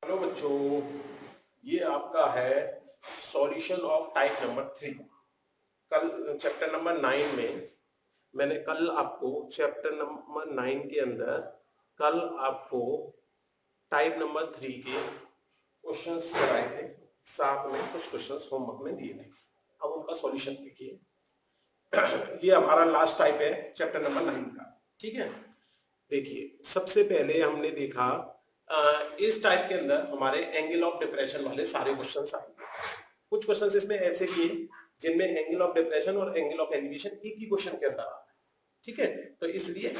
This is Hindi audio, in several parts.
हेलो बच्चों, ये आपका है सॉल्यूशन ऑफ टाइप नंबर 3। कल चैप्टर नंबर 9 में मैंने कल आपको चैप्टर नंबर 9 के अंदर कल आपको टाइप नंबर 3 के क्वेश्चंस कराए थे। साथ में कुछ क्वेश्चंस होमवर्क में दिए थे। अब उनका सॉल्यूशन देखिए। ये हमारा लास्ट टाइप है चैप्टर नंबर 9 का। ठीक है, देखिए सबसे पहले हमने देखा इस टाइप के अंदर हमारे एंगल ऑफ डिप्रेशन वाले सारे क्वेश्चंस आएंगे। कुछ क्वेश्चंस इसमें ऐसे किए जिनमें एंगल ऑफ डिप्रेशन और एंगल ऑफ एलिवेशन एक ही क्वेश्चन के अंदर आता है। ठीक है, तो इसलिए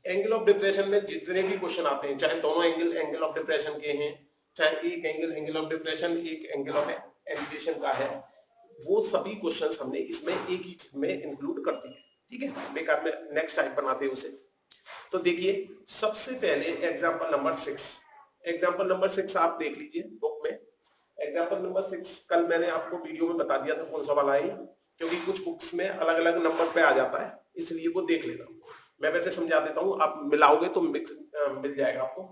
एंगल ऑफ डिप्रेशन में जितने भी क्वेश्चन आते हैं, चाहे दोनों एंगल एंगल ऑफ डिप्रेशन के हैं, चाहे एक एंगल एंगल ऑफ डिप्रेशन एक एंगल ऑफ एलिवेशन का है, वो सभी क्वेश्चंस हमने इसमें एक ही में इंक्लूड कर दिए। ठीक है, बेकार में नेक्स्ट टाइप बनाते हैं उसे। तो देखिए सबसे पहले एग्जांपल नंबर 6। एग्जांपल नंबर 6 आप देख लीजिए बुक में। एग्जांपल नंबर 6 कल मैंने आपको वीडियो में बता दिया था कौन सा वाला है, क्योंकि कुछ बुक्स में अलग अलग नंबर पे आ जाता है, इसलिए वो देख लेना। मैं वैसे समझा देता हूं, आप मिलाओगे तो मिल जाएगा आपको।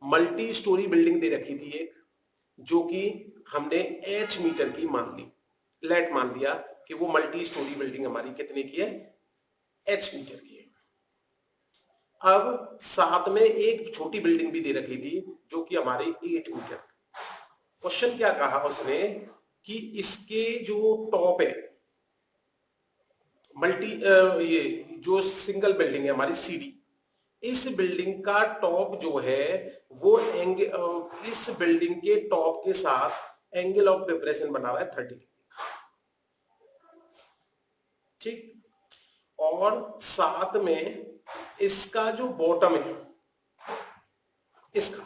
मल्टी स्टोरी बिल्डिंग दे रखी थी एक, जो कि हमने एच मीटर की मान ली, लेट मान लिया कि वो मल्टी स्टोरी बिल्डिंग हमारी कितने की है, एच मीटर की है। अब साथ में एक छोटी बिल्डिंग भी दे रखी थी जो कि हमारे 8 मीटर। क्वेश्चन क्या कहा उसने कि इसके जो टॉप है, मल्टी ये जो सिंगल बिल्डिंग है हमारी सीडी, इस बिल्डिंग का टॉप जो है वो इस बिल्डिंग के टॉप के साथ एंगल ऑफ डिप्रेशन बना रहा है 30 डिग्री। ठीक, और साथ में इसका जो बॉटम है, इसका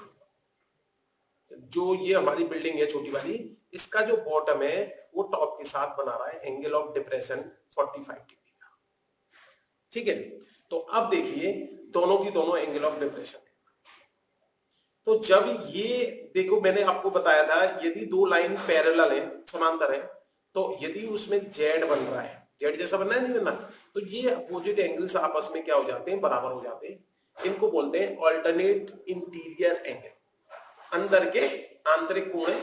जो ये हमारी बिल्डिंग है छोटी वाली, इसका जो बॉटम है वो टॉप के साथ बना रहा है एंगल ऑफ डिप्रेशन 45 डिग्री का। ठीक है, तो अब देखिए दोनों की दोनों एंगल ऑफ डिप्रेशन है। तो जब ये देखो, मैंने आपको बताया था यदि दो लाइन पैरेलल है, समांतर है, तो यदि उसमें जेड बन रहा है, जेड जैसा बनना है नहीं बनना, तो ये अपोजिट एंगल्स आपस में क्या हो जाते हैं, बराबर हो जाते हैं। इनको बोलते हैं ऑल्टरनेट इंटीरियर एंगल, अंदर के आंतरिक कोण है,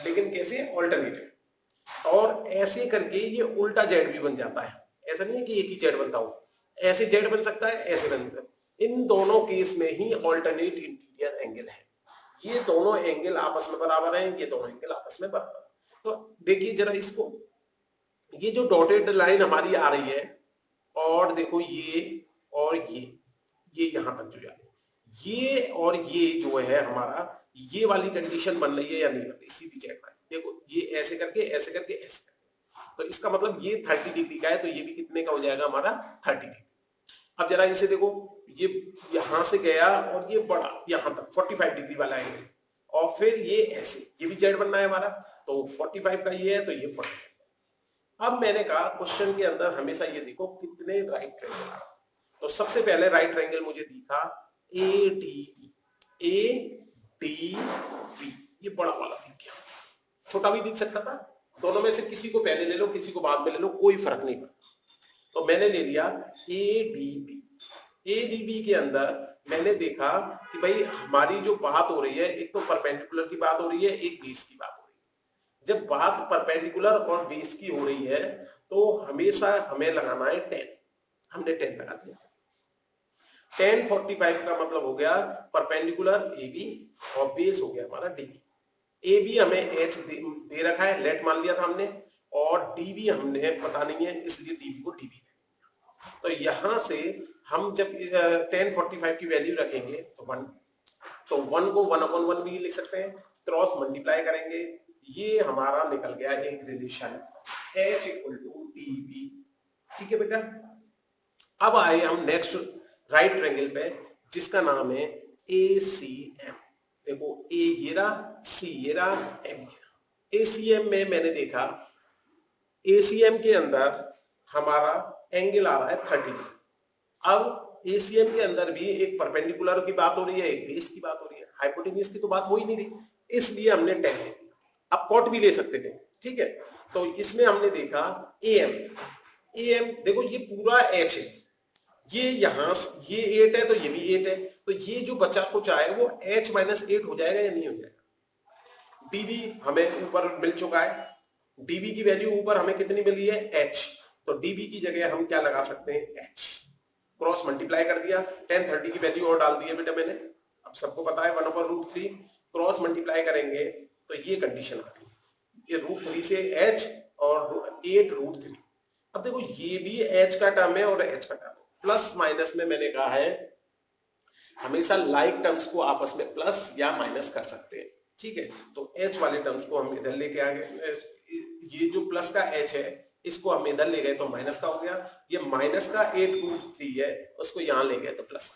लेकिन कैसे, ऑल्टरनेट है। और ऐसे करके ये उल्टा जेड भी बन जाता है, ऐसा नहीं है कि एक ही जेड बनता हो, ऐसे जेड बन सकता है, ऐसे बन सकता है। इन दोनों केस में ही ऑल्टरनेट इंटीरियर एंगल है। ये दोनों एंगल आपस में बराबर हैं, ये दोनों एंगल आपस में बराबर। तो देखिए जरा इसको, ये जो डॉटेड लाइन हमारी आ रही है, और देखो ये और ये यहां तक जो जा रही है, ये और ये जो है हमारा, ये वाली कंडीशन बन रही है या नहीं बन रही, सीधी चेक करें। देखो ये ऐसे करके ऐसे करके ऐसे करके, तो इसका मतलब ये 30 डिग्री का है, तो ये भी कितने का हो जाएगा हमारा, 30 डिग्री। अब जरा इसे देखो, ये यहां से गया और ये बड़ा यहां तक 45 डिग्री वाला एंगल, और फिर ये ऐसे, ये भी जेड बनना है हमारा, तो 45 का ये है, तो ये 45। अब मैंने कहा क्वेश्चन के अंदर हमेशा ये देखो कितने राइट ट्रायंगल आ रहा है। तो सबसे पहले राइट ट्रायंगल मुझे दिखा A D B, A D B, ये बड़ा वाला दिख गया, छोटा भी दिख सकता था। दोनों में से किसी को पहले ले लो, किसी को बाद में ले लो, कोई फर्क नहीं पड़ता। तो मैंने ले लिया A D B. A D B के अंदर मैंने देखा कि भाई हमारी जो बात हो रही है, एक तो परपेंडिकुलर की बात हो रही है, एक बेस की बात हो रही है। जब बात परपेंडिकुलर और बेस की हो रही है तो हमेशा हमें लगाना है 10। हमने 10 लगा दिया। 10 45 का मतलब हो गया परपेंडिकुलर ए बी, और बेस हो गया हमारा डी बी। ए बी हमें एच दे रखा है, लेट मान लिया था हमने, और डी बी हमने पता नहीं है, इसलिए डी बी को डी बी। तो यहां से हम जब 10 45 की वैल्यू रखेंगे तो 1, तो 1 को 1/1 भी लिख सकते हैं, क्रॉस मल्टीप्लाई करेंगे, ये हमारा निकल गया एक relation H equal to DB। ठीक है बेटा, अब आए हम नेक्स्ट राइट ट्रायंगल पे, जिसका नाम है ACM। देखो ए ये रहा, सी ये रहा, एम ये रहा। ACM में मैंने देखा, ACM के अंदर हमारा एंगल आ रहा है 30। अब एसीएम के अंदर भी एक परपेंडिकुलर की बात हो रही है, एक बेस की बात हो रही है, हाइपोटेन्यूज की तो बात हो ही नहीं रही, इसलिए हमने 10 ले लिया। अब कॉट भी ले सकते थे, ठीक है। तो इसमें हमने देखा एएम। एएम देखो ये पूरा एच है, ये यहां ये 8 है तो ये भी 8 है, तो ये जो बचा कुछ आए वो h माइनस 8 हो जाएगा या नहीं हो जाएगा। dB हमें ऊपर मिल चुका है, dB की वैल्यू ऊपर हमें कितनी मिली है h, तो dB की जगह हम क्या लगा सकते हैं h, क्रॉस मल्टीप्लाई कर दिया, 1030 की वैल्यू और डाल दी है बेटा मैंने, अब सबको पता है 1/√3, क्रॉस मल्टीप्लाई करेंगे तो ये कंडीशन आ गई, ये √3 से h और 8√3। अब देखो ये भी h का टर्म है और h का टर्म है, प्लस माइनस में मैंने कहा है हमेशा लाइक टर्म्स को आपस में प्लस या माइनस कर सकते हैं, ठीक है। तो h वाले टर्म्स को हम इधर लेके आ गए, ये जो प्लस का h है इसको हम इधर ले गए तो माइनस का हो गया, ये माइनस का 8√3 है उसको यहां ले गए तो प्लस,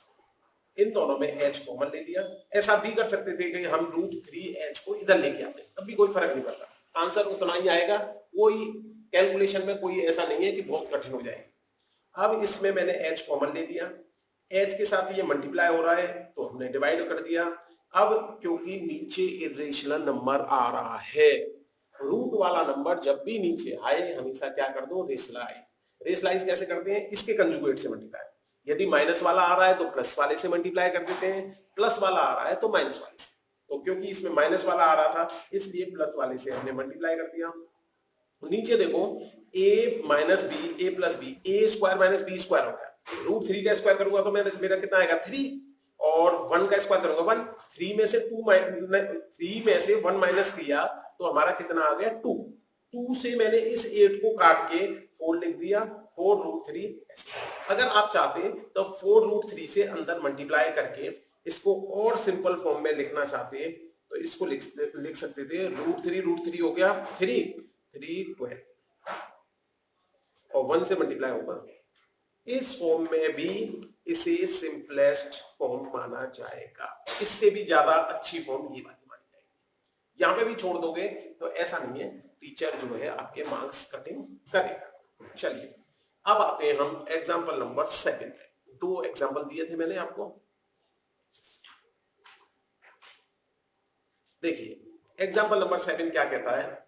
इन दोनों में h कॉमन ले लिया। ऐसा भी कर सकते थे कि हम √3h को इधर लेके आते, तब भी कोई फर्क नहीं पड़ता, आंसर उतना ही आएगा, कोई कैलकुलेशन में कोई ऐसा नहीं है कि बहुत कठिन हो जाएगी। अब इसमें मैंने h कॉमन ले लिया, h के साथ ये मल्टीप्लाई हो रहा है तो हमने डिवाइड कर दिया। अब क्योंकि नीचे इरेशनल नंबर आ रहा है, रूट वाला नंबर जब भी नीचे आए हमेशा क्या कर दो रेशलाइज। रेशलाइज कैसे करते हैं, इसके कंजुगेट से मल्टीप्लाई, यदि माइनस वाला आ रहा है तो प्लस वाले से मल्टीप्लाई कर देते हैं, प्लस वाला आ रहा है तो माइनस वाले से, तो क्योंकि इसमें माइनस वाला आ रहा था इसलिए प्लस वाले से हमने मल्टीप्लाई कर दिया। नीचे देखो a minus B A plus B, A square minus B square हो गया, √3 का स्क्वायर करूंगा तो मेरा कितना आएगा 3, और 1 का स्क्वायर करूंगा 1, 3 में से 1 माइनस किया तो हमारा कितना आ गया 2, 2 से मैंने इस 8 को काट के 4 लिख दिया, 4√3। अगर आप चाहते तो 4√3 से अंदर मल्टीप्लाई करके इसको और सिंपल फॉर्म में लिखना चाहते तो इसको लिख सकते थे √3 हो गया 3 12 और 1 से मल्टीप्लाई होगा। इस फॉर्म में भी इसे सिंपलेस्ट फॉर्म माना जाएगा, इससे भी ज्यादा अच्छी फॉर्म ये वाली मानी जाएगी। यहां पे भी छोड़ दोगे तो ऐसा नहीं है, टीचर जो है आपके मार्क्स कटिंग करेगा। चलिए अब आते हैं हम एग्जांपल नंबर 7 पे, 2 एग्जांपल दिए थे मैंने आपको। देखिए एग्जांपल नंबर 7 क्या कहता है,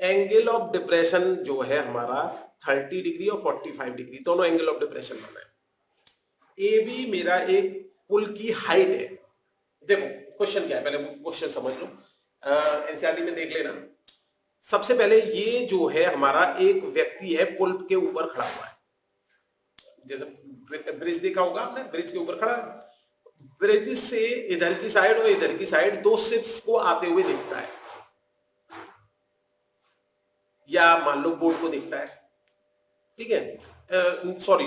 एंगल ऑफ डिप्रेशन जो है हमारा 30 डिग्री और 45 डिग्री, दोनों एंगल ऑफ डिप्रेशन बना है। ए बी मेरा एक पुल की हाइट है। देखो क्वेश्चन क्या है, पहले क्वेश्चन समझ लो, एनसीईआरटी में देख लेना। सबसे पहले ये जो है हमारा एक व्यक्ति है पुल के ऊपर खड़ा हुआ है, जैसे ब्रिज देखा होगा आपने, ब्रिज के ऊपर खड़ा, ब्रिज से इधर की साइड और इधर की साइड 2 शिप्स को आते हुए देखता है, या मान लो बोट को देखता है, ठीक है। सॉरी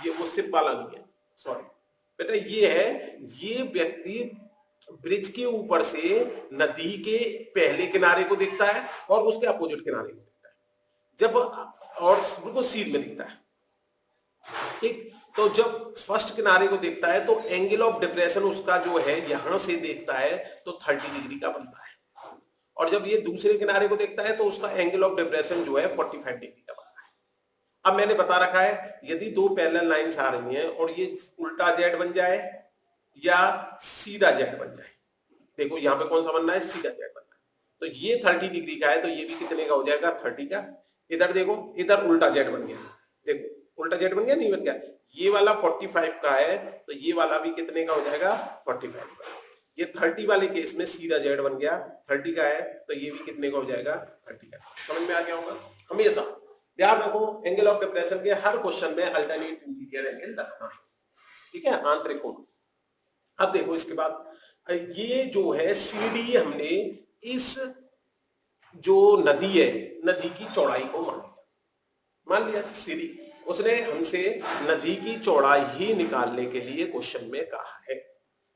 ये वो शिप वाला नहीं है, सॉरी बेटा, ये है, ये व्यक्ति ब्रिज के ऊपर से नदी के पहले किनारे को देखता है और उसके अपोजिट किनारे को देखता है, जब और बिल्कुल सीध में दिखता है, ठीक। तो जब फर्स्ट किनारे को देखता है तो एंगल ऑफ डिप्रेशन उसका जो है यहां से देखता है तो 30 डिग्री का बनता है, और जब ये दूसरे किनारे को देखता है तो उसका एंगल ऑफ डिप्रेशन जो है 45 डिग्री का बनता है। अब मैंने बता रखा है यदि 2 पैरेलल लाइंस आ रही हैं और ये उल्टा जेड बन जाए या सीधा जेड बन जाए, देखो यहाँ पे कौन सा बनना है, सीधा जेड बनना है, तो ये 30 डिग्री का है तो ये भी कितने का हो जाएगा 30 का। इधर देखो, इधर उल्टा जेड बन गया, देखो उल्टा जेड बन गया, नहीं बन गया, ये वाला 45 का है तो ये वाला भी कितने का हो जाएगा 45 का। ये 30 वाले केस में सीधा जेड बन गया, 30 का है तो ये भी कितने का हो जाएगा 30 का। समझ में आ गया होगा। हमेशा ध्यान रखो एंगल ऑफ डिप्रेशन के हर क्वेश्चन में अल्टरनेट इंटीरियर एंगल रखना है, ठीक है, आंतरिक कोण। अब देखो इसके बाद ये जो है सीडी, हमने इस जो नदी है, नदी की चौड़ाई को मान लिया सीडी, उसने हमसे नदी की चौड़ाई ही निकालने के लिए क्वेश्चन में कहा है।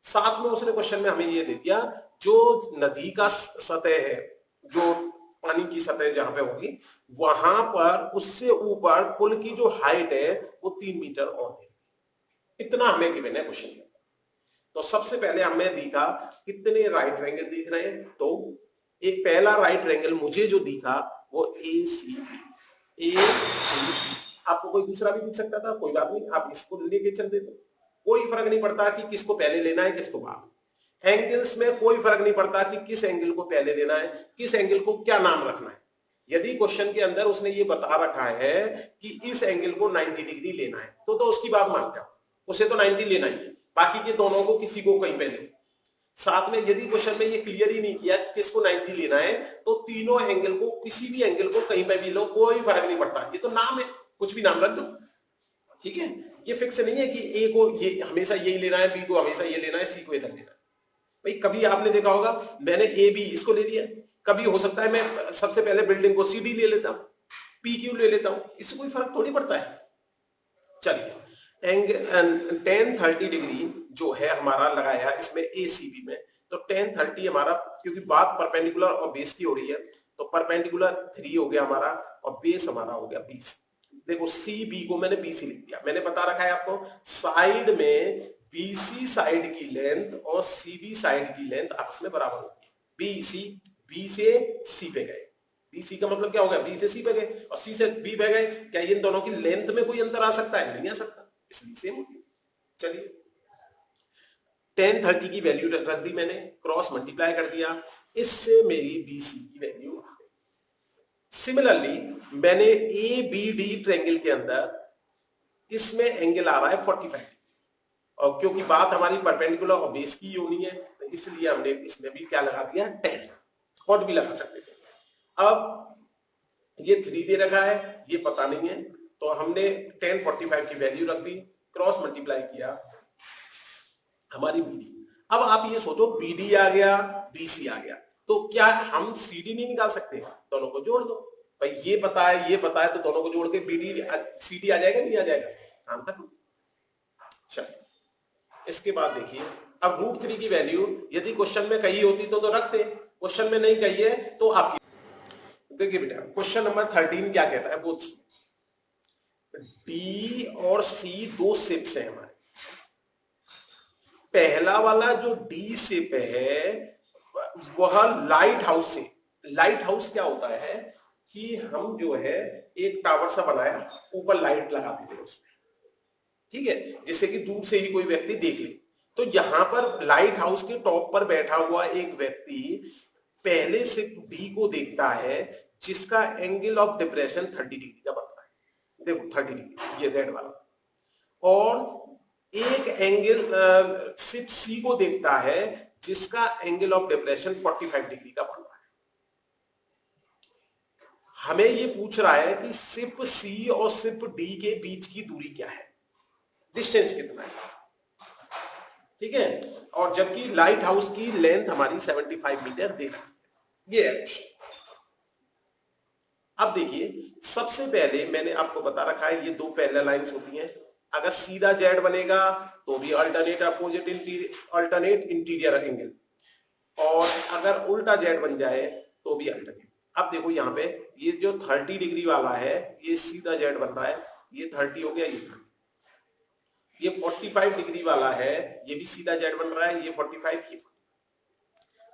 साथ में उसने क्वेश्चन में हमें ये दे दिया जो नदी का सतह है, जो पानी की सतह जहां पे होगी वहां पर उससे ऊपर पुल की जो हाइट है वो 3 मीटर और है, इतना हमें गिवन है क्वेश्चन में। तो सबसे पहले हमें दिखा कितने राइट एंगल दिख रहे हैं, तो एक पहला राइट एंगल मुझे जो दिखा वो ACB। आपको कोई दूसरा भी दिख सकता था, कोई बात नहीं, आप इसको लेके चल देते, कोई फर्क नहीं पड़ता कि किसको पहले लेना है किसको बाद। एंगल्स में कोई फर्क नहीं पड़ता कि किस एंगल को पहले लेना है, किस एंगल को क्या नाम रखना है। यदि क्वेश्चन के अंदर उसने ये बता रखा है कि इस एंगल को 90 डिग्री लेना है तो उसकी बात मान जाओ, उसे तो 90 लेना ही है। बाकी के दोनों को किसी को कहीं पे ले। साथ में यदि क्वेश्चन में ये क्लियर ही नहीं किया कि किसको 90 लेना है, तो तीनों एंगल को, किसी भी एंगल को कहीं पे भी लो, कोई फर्क नहीं पड़ता। ये तो नाम है, कुछ भी नाम रख दो, ठीक है। ये फिक्स नहीं है कि ए को ये हमेशा यही लेना है, बी को हमेशा ये लेना है, सी को इधर लेना है। भाई कभी आपने देखा होगा मैंने ए बी इसको ले लिया, कभी हो सकता है मैं सबसे पहले बिल्डिंग को सी डी ले लेता हूं, पी क्यू ले लेता हूं, इससे कोई फर्क थोड़ी पड़ता है। चलिए एंगल 10-30 डिग्री जो है हमारा लगाया इसमें एसीबी में, तो 10-30 हमारा, क्योंकि बात परपेंडिकुलर और बेस की हो रही है, तो परपेंडिकुलर 3 हो गया हमारा और बेस हमारा हो गया 20। देखो सी बी को मैंने बीसी लिख दिया, मैंने बता रखा है आपको साइड में बीसी साइड की लेंथ और सीबी साइड की लेंथ आपस में बराबर होगी। बीसी, बी से सी पे गए, बीसी का मतलब क्या हो गया, बी से सी पे गए और सी से बी पे गए, क्या इन दोनों की लेंथ में कोई अंतर आ सकता है? नहीं आ सकता, इसलिए सेम होती है। चलिए 10-30 की वैल्यू रख दी मैंने, क्रॉस मल्टीप्लाई कर दिया, इससे मेरी बीसी की वैल्यू आ गई। सिमिलरली मैंने ए बी डी ट्रायंगल के अंदर इसमें एंगल आ रहा है 45, और क्योंकि बात हमारी परपेंडिकुलर और बेस की होनी है, तो इसलिए हमने इसमें भी क्या लगा दिया, 10, और भी लगा सकते थे। अब ये 3 दे रखा है, ये पता नहीं है, तो हमने 10-45 की वैल्यू रख दी, क्रॉस मल्टीप्लाई किया, हमारी बीडी। अब आप ये सोचो बीडी आ गया, बीसी आ गया, तो क्या हम सीडी नहीं निकाल सकते? दोनों को जोड़ दो भाई, ये पता है, ये पता है, तो दोनों को जोड़ के बीडी सीडी आ जाएगा, नहीं आ जाएगा? काम खत्म। चलिए इसके बाद देखिए, अब √3 की वैल्यू यदि क्वेश्चन में कही होती तो रखते, क्वेश्चन में नहीं कही है तो आपकी। देखिए बेटा क्वेश्चन नंबर 13 क्या कहता है, बहुत डी और सी दो शिप्स हैं हमारे। पहला वाला जो डी शिप है वह लाइट हाउस से, लाइट हाउस क्या होता है कि हम जो है एक टावर सा बनाया, ऊपर लाइट लगा देते हैं उसमें, ठीक है, जिससे कि दूर से ही कोई व्यक्ति देख ले। तो यहां पर लाइट हाउस के टॉप पर बैठा हुआ एक व्यक्ति पहले शिप डी को देखता है, जिसका एंगल ऑफ डिप्रेशन 30 डिग्री का बनता है। देखो 30 डिग्री, ये रेड वाला, और एक एंगल शिप सी को देखता है जिसका एंगल ऑफ डिप्रेशन 45 डिग्री का बन रहा है। हमें ये पूछ रहा है कि शिप सी और शिप डी के बीच की दूरी क्या है, डिस्टेंस कितना है, ठीक है, और जबकि लाइट हाउस की लेंथ हमारी 75 मीटर दे रहा है। ये है क्वेश्चन। अब देखिए सबसे पहले मैंने आपको बता रखा है ये दो पैरेलल लाइंस होती हैं, अगर सीधा जेड बनेगा तो भी alternate opposite alternate interior angle, और अगर उल्टा जेड बन जाए तो भी अल्टरनेट। अब देखो यहाँ पे ये जो 30 डिग्री वाला है ये सीधा जेड बन रहा है, ये 30 हो गया, ये 30, ये 45 डिग्री वाला है ये भी सीधा जेड बन रहा है, ये 45, ये 45।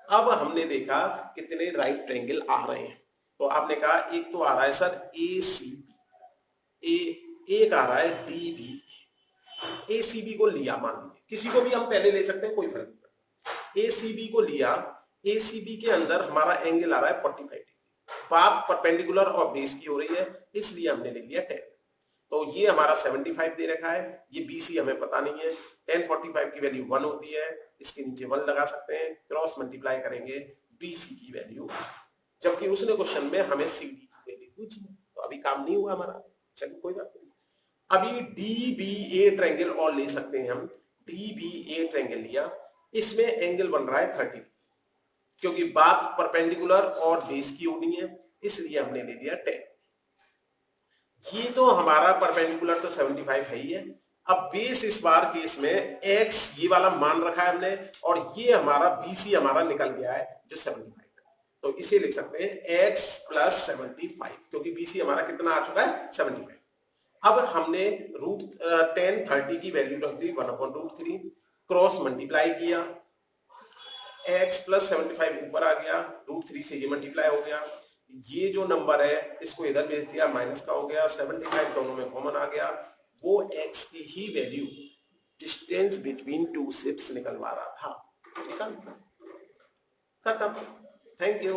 अब हमने देखा कितने राइट ट्रायंगल आ रहे हैं, तो आपने कहा एक तो आ रहा है सर ए सी बी, एक आ रहा है डी बी। ए सी बी को लिया, मान लीजिए किसी को भी हम पहले ले सकते हैं, कोई फर्क नहीं पड़ता। ए सी बी को लिया, ए सी बी के अंदर हमारा एंगल आ रहा है 45 डिग्री, बात परपेंडिकुलर और बेस की हो रही है, इसलिए हमने ले लिया 10। तो ये हमारा 75 दे रखा है, ये बीसी हमें पता नहीं है, 10-45 की वैल्यू 1 होती है, इसके नीचे 1 लगा सकते हैं, क्रॉस मल्टीप्लाई करेंगे बीसी की वैल्यू, जबकि उसने क्वेश्चन में हमें सीडी की वैल्यू पूछी, तो अभी काम नहीं हुआ हमारा। चलिए कोई बात नहीं। अभी डी बी ए ट्रायंगल और ले सकते हैं हम, डी बी ए ट्रायंगल लिया, इसमें एंगल बन रहा है 30, क्योंकि बात परपेंडिकुलर और बेस की होनी है, इसलिए हमने ले लिया 10। ये तो हमारा परपेंडिकुलर तो 75 है ही है। अब बेस इस बार केस में x ये वाला मान रखा है हमने, और ये हमारा BC हमारा निकल गया है जो 75 है, तो इसे लिख सकते हैं x + 75, क्योंकि BC हमारा कितना आ चुका है 75। अब हमने √10-30 की वैल्यू रख दी 1/√3, क्रॉस मल्टीप्लाई किया, x + 75 ऊपर आ गया, √3 से ये मल्टीप्लाई हो गया, ये जो नंबर है इसको इधर भेज दिया, माइनस का हो गया, 75 दोनों में कॉमन आ गया, वो x की ही value distance between two ships निकलवा रहा था, निकल खत्म। Thank you.